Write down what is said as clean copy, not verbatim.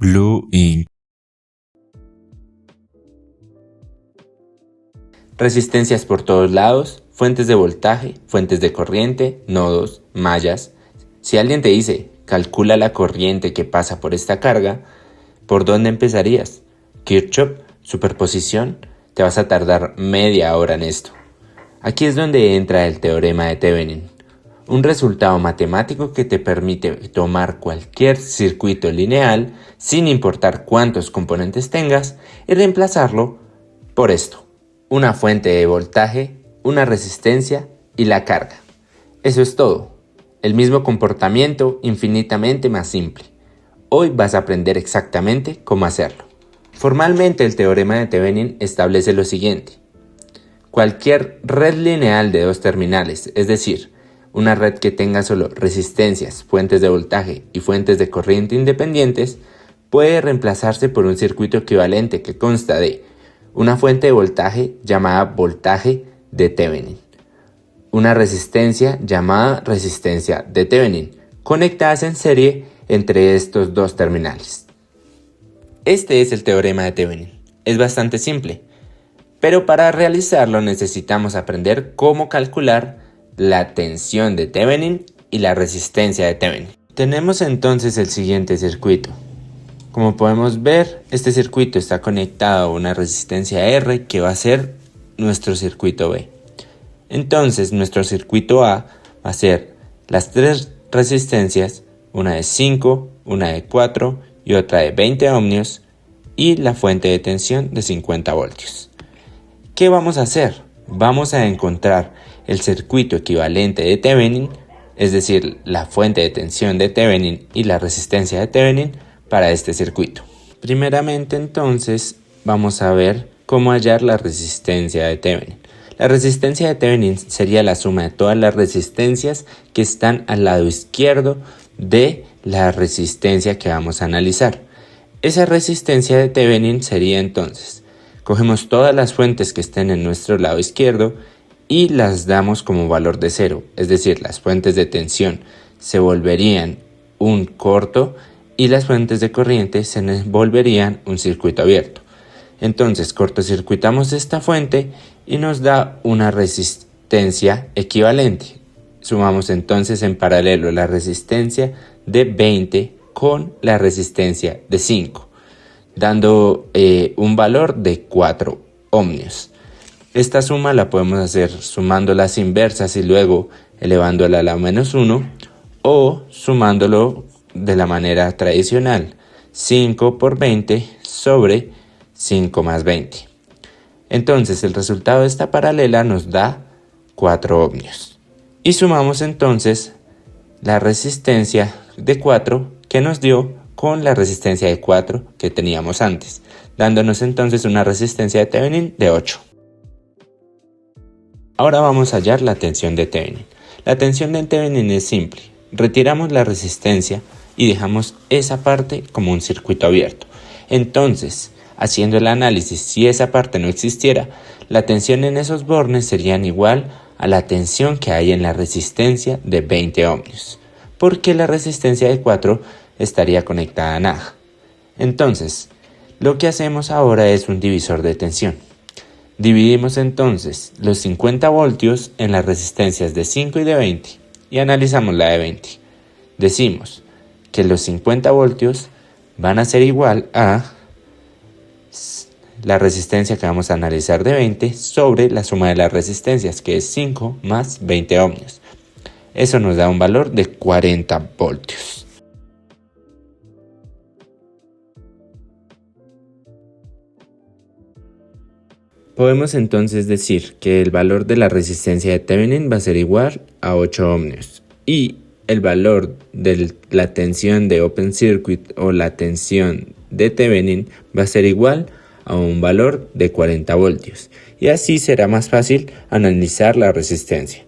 Blue Ink. Resistencias por todos lados, fuentes de voltaje, fuentes de corriente, nodos, mallas. Si alguien te dice, calcula la corriente que pasa por esta carga, ¿por dónde empezarías? Kirchhoff, superposición, te vas a tardar media hora en esto. Aquí es donde entra el teorema de Thevenin, un resultado matemático que te permite tomar cualquier circuito lineal, sin importar cuántos componentes tengas, y reemplazarlo por esto: una fuente de voltaje, una resistencia y la carga. Eso es todo. El mismo comportamiento infinitamente más simple. Hoy vas a aprender exactamente cómo hacerlo. Formalmente el teorema de Thevenin establece lo siguiente. Cualquier red lineal de dos terminales, es decir, una red que tenga solo resistencias, fuentes de voltaje y fuentes de corriente independientes, puede reemplazarse por un circuito equivalente que consta de una fuente de voltaje llamada voltaje de Thevenin, una resistencia llamada resistencia de Thevenin, conectadas en serie entre estos dos terminales. Este es el teorema de Thevenin. Es bastante simple, pero para realizarlo necesitamos aprender cómo calcular la tensión de Thevenin y la resistencia de Thevenin. Tenemos entonces el siguiente circuito. Como podemos ver, este circuito está conectado a una resistencia R que va a ser nuestro circuito B. Entonces nuestro circuito A va a ser las tres resistencias, una de 5, una de 4 y otra de 20 ohmios, y la fuente de tensión de 50 voltios. ¿Qué vamos a hacer? Vamos a encontrar el circuito equivalente de Thevenin, es decir, la fuente de tensión de Thevenin y la resistencia de Thevenin para este circuito. Primeramente entonces vamos a ver cómo hallar la resistencia de Thevenin. La resistencia de Thevenin sería la suma de todas las resistencias que están al lado izquierdo de la resistencia que vamos a analizar. Esa resistencia de Thevenin sería entonces, cogemos todas las fuentes que estén en nuestro lado izquierdo y las damos como valor de 0, es decir, las fuentes de tensión se volverían un corto y las fuentes de corriente se volverían un circuito abierto. Entonces cortocircuitamos esta fuente y nos da una resistencia equivalente. Sumamos entonces en paralelo la resistencia de 20 con la resistencia de 5, dando un valor de 4 ohmios. Esta suma la podemos hacer sumando las inversas y luego elevándola a la menos 1, o sumándolo de la manera tradicional, 5 por 20 sobre 5 más 20. Entonces el resultado de esta paralela nos da 4 ohmios. Y sumamos entonces la resistencia de 4 que nos dio con la resistencia de 4 que teníamos antes, dándonos entonces una resistencia de Thevenin de 8. Ahora vamos a hallar la tensión de Thevenin. La tensión de Thevenin es simple. Retiramos la resistencia y dejamos esa parte como un circuito abierto. Entonces, haciendo el análisis, si esa parte no existiera, la tensión en esos bornes serían igual a la tensión que hay en la resistencia de 20 ohmios, porque la resistencia de 4 estaría conectada a nada. Entonces, lo que hacemos ahora es un divisor de tensión. Dividimos entonces los 50 voltios en las resistencias de 5 y de 20 y analizamos la de 20. Decimos que los 50 voltios van a ser igual a la resistencia que vamos a analizar de 20 sobre la suma de las resistencias, que es 5 más 20 ohmios. Eso nos da un valor de 40 voltios. Podemos entonces decir que el valor de la resistencia de Thevenin va a ser igual a 8 ohmios y el valor de la tensión de open circuit o la tensión de Thevenin va a ser igual a un valor de 40 voltios, y así será más fácil analizar la resistencia.